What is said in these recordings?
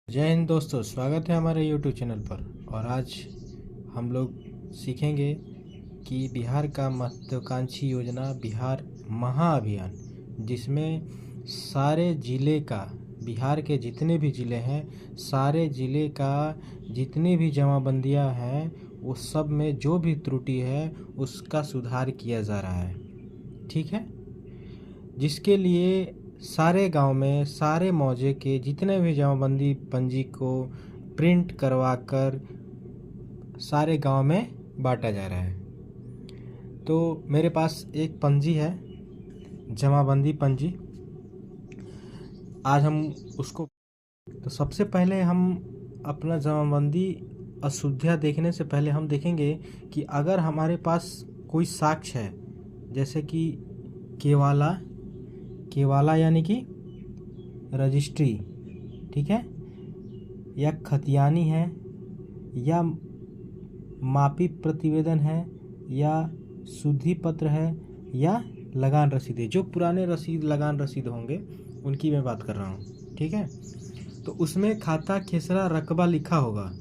जय हिंद दोस्तों, स्वागत है हमारे YouTube चैनल पर। और आज हम लोग सीखेंगे कि बिहार का महत्वाकांक्षी योजना बिहार महाअभियान, जिसमें सारे ज़िले का, बिहार के जितने भी ज़िले हैं, सारे ज़िले का जितनी भी जमाबंदियां हैं, उस सब में जो भी त्रुटि है उसका सुधार किया जा रहा है। ठीक है, जिसके लिए सारे गांव में सारे मौजे के जितने भी जमाबंदी पंजी को प्रिंट करवाकर सारे गांव में बांटा जा रहा है। तो मेरे पास एक पंजी है, जमाबंदी पंजी। आज हम उसको, तो सबसे पहले हम अपना जमाबंदी अशुद्धियाँ देखने से पहले हम देखेंगे कि अगर हमारे पास कोई साक्ष्य है, जैसे कि केवाला यानी कि रजिस्ट्री, ठीक है, या खतियानी है, या मापी प्रतिवेदन है, या शुद्धि पत्र है, या लगान रसीद है। जो पुराने रसीद लगान रसीद होंगे उनकी मैं बात कर रहा हूँ। ठीक है, तो उसमें खाता खेसरा रकबा लिखा होगा।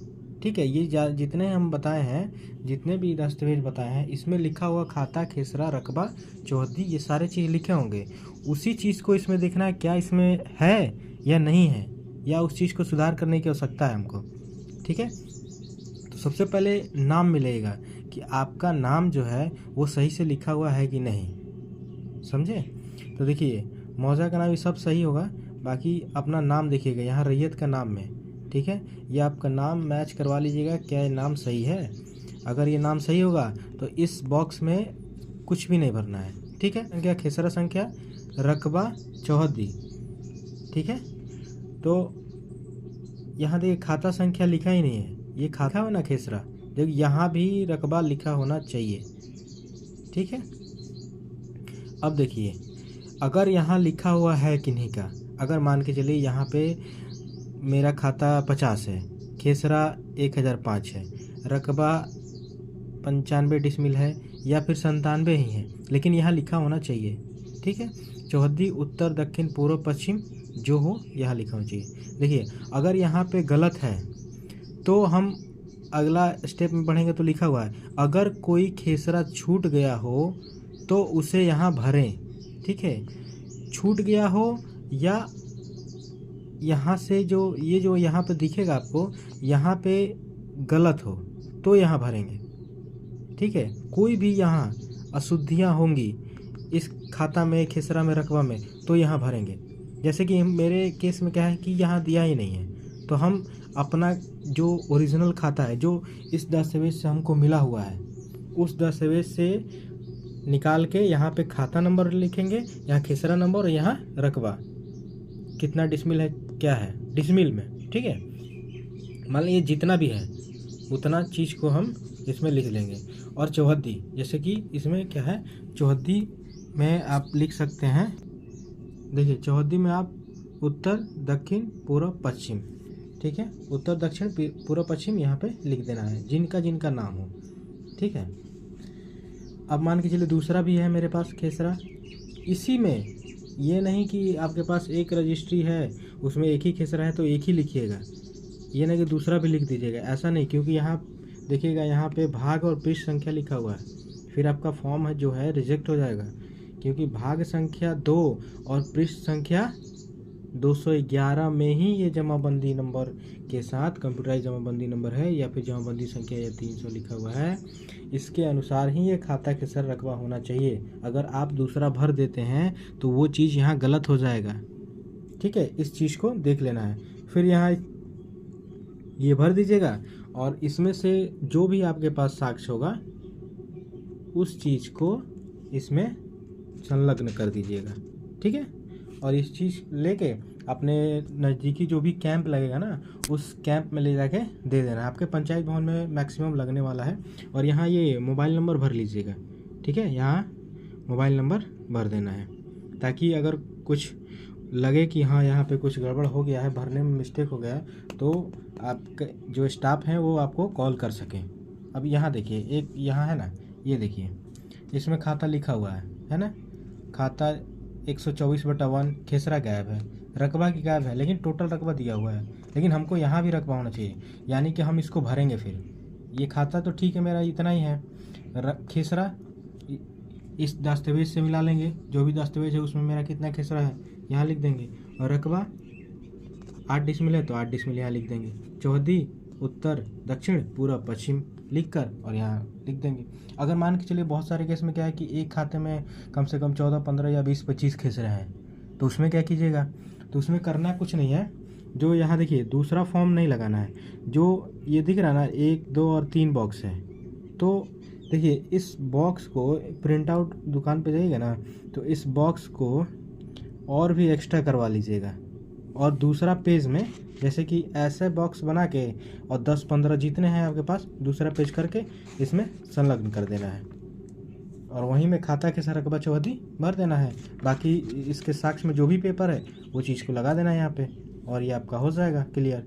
ठीक है, ये जितने हम बताए हैं, जितने भी दस्तावेज बताए हैं, इसमें लिखा हुआ खाता खेसरा रकबा चौहद्दी, ये सारे चीज़ लिखे होंगे। उसी चीज़ को इसमें देखना है, क्या इसमें है या नहीं है, या उस चीज़ को सुधार करने की आवश्यकता है हमको। ठीक है, तो सबसे पहले नाम मिलेगा कि आपका नाम जो है वो सही से लिखा हुआ है कि नहीं, समझे। तो देखिए, मौजा का नाम ये सब सही होगा, बाकी अपना नाम देखिएगा यहाँ रैयत का नाम में। ठीक है, ये आपका नाम मैच करवा लीजिएगा, क्या ये नाम सही है। अगर ये नाम सही होगा तो इस बॉक्स में कुछ भी नहीं भरना है। ठीक है, क्या खेसरा संख्या रकबा चौहद्दी। ठीक है, तो यहाँ देखिए खाता संख्या लिखा ही नहीं है, ये खाता है ना खेसरा, देखिए यहाँ भी रकबा लिखा होना चाहिए। ठीक है, अब देखिए, अगर यहाँ लिखा हुआ है किन्हीं का, अगर मान के चलिए यहाँ पे मेरा खाता 50 है, खेसरा 1005 है, रकबा 95 डिसमिल है, या फिर 97 ही है, लेकिन यहाँ लिखा होना चाहिए। ठीक है, चौहद्दी उत्तर दक्षिण पूर्व पश्चिम जो हो यहाँ लिखा होना चाहिए। देखिए, अगर यहाँ पे गलत है तो हम अगला स्टेप में बढ़ेंगे, तो लिखा हुआ है अगर कोई खेसरा छूट गया हो तो उसे यहाँ भरें। ठीक है, छूट गया हो, या यहाँ से जो यहाँ पे दिखेगा आपको, यहाँ पे गलत हो तो यहाँ भरेंगे। ठीक है, कोई भी यहाँ अशुद्धियाँ होंगी इस खाता में, खेसरा में, रकबा में, तो यहाँ भरेंगे। जैसे कि मेरे केस में क्या है कि यहाँ दिया ही नहीं है, तो हम अपना जो ओरिजिनल खाता है, जो इस दस्तावेज से हमको मिला हुआ है, उस दस्तावेज से निकाल के यहाँ पे खाता नंबर लिखेंगे, यहाँ खेसरा नंबर, और यहाँ रकबा कितना डिसमिल है, क्या है डिसमिल में। ठीक है, मान लीजिए जितना भी है उतना चीज़ को हम इसमें लिख लेंगे। और चौहद्दी, जैसे कि इसमें क्या है, चौहद्दी में आप लिख सकते हैं, देखिए चौहद्दी में आप उत्तर दक्षिण पूर्व पश्चिम, ठीक है, उत्तर दक्षिण पूर्व पश्चिम यहाँ पे लिख देना है, जिनका नाम हो। ठीक है, अब मान के चलिए दूसरा भी है मेरे पास खेसरा, इसी में, ये नहीं कि आपके पास एक रजिस्ट्री है उसमें एक ही खेसरा है तो एक ही लिखिएगा, ये नहीं कि दूसरा भी लिख दीजिएगा, ऐसा नहीं, क्योंकि यहाँ देखिएगा यहाँ पे भाग और पृष्ठ संख्या लिखा हुआ है, फिर आपका फॉर्म है जो है रिजेक्ट हो जाएगा, क्योंकि भाग संख्या 2 और पृष्ठ संख्या 211 में ही ये जमाबंदी नंबर के साथ कंप्यूटराइज जमाबंदी नंबर है, या फिर जमाबंदी संख्या या 300 लिखा हुआ है, इसके अनुसार ही ये खाता खेसरा रकबा होना चाहिए। अगर आप दूसरा भर देते हैं तो वो चीज़ यहाँ गलत हो जाएगा। ठीक है, इस चीज़ को देख लेना है। फिर यहाँ ये भर दीजिएगा, और इसमें से जो भी आपके पास साक्ष्य होगा उस चीज़ को इसमें संलग्न कर दीजिएगा। ठीक है, और इस चीज़ लेके अपने नज़दीकी जो भी कैंप लगेगा ना, उस कैंप में ले जाके दे देना। आपके पंचायत भवन में मैक्सिमम लगने वाला है। और यहाँ ये मोबाइल नंबर भर लीजिएगा। ठीक है, यहाँ मोबाइल नंबर भर देना है, ताकि अगर कुछ लगे कि हाँ यहाँ पे कुछ गड़बड़ हो गया है, भरने में मिस्टेक हो गया है, तो आपके जो स्टाफ हैं वो आपको कॉल कर सकें। अब यहाँ देखिए, एक यहाँ है ना, ये देखिए इसमें खाता लिखा हुआ है ना, खाता 124/1 खेसरा गायब है, रकबा की गायब है, लेकिन टोटल रकबा दिया हुआ है, लेकिन हमको यहाँ भी रकबा होना चाहिए, यानी कि हम इसको भरेंगे। फिर ये खाता तो ठीक है मेरा इतना ही है, खेसरा इस दस्तावेज से मिला लेंगे, जो भी दस्तावेज है उसमें मेरा कितना खेसरा है यहाँ लिख देंगे, और रकबा 8 डिसमिल है तो 8 डिसमिल यहाँ लिख देंगे, चौहदी उत्तर दक्षिण पूर्व पश्चिम लिख कर और यहाँ लिख देंगे। अगर मान के चलिए बहुत सारे केस में क्या है कि एक खाते में कम से कम 14, 15 या 20, 25 खेसरे हैं, तो उसमें क्या कीजिएगा, तो उसमें करना कुछ नहीं है। जो यहाँ देखिए दूसरा फॉर्म नहीं लगाना है, जो ये दिख रहा है ना 1, 2 और 3 बॉक्स है, तो देखिए इस बॉक्स को प्रिंट आउट दुकान पे जाइएगा ना, तो इस बॉक्स को और भी एक्स्ट्रा करवा लीजिएगा, और दूसरा पेज में जैसे कि ऐसे बॉक्स बना के और 10-15 जितने हैं आपके पास दूसरा पेज करके इसमें संलग्न कर देना है, और वहीं में खाता के सारा रकबा चौहदी भर देना है। बाकी इसके साक्ष्य में जो भी पेपर है वो चीज़ को लगा देना है यहाँ पे, और ये आपका हो जाएगा क्लियर।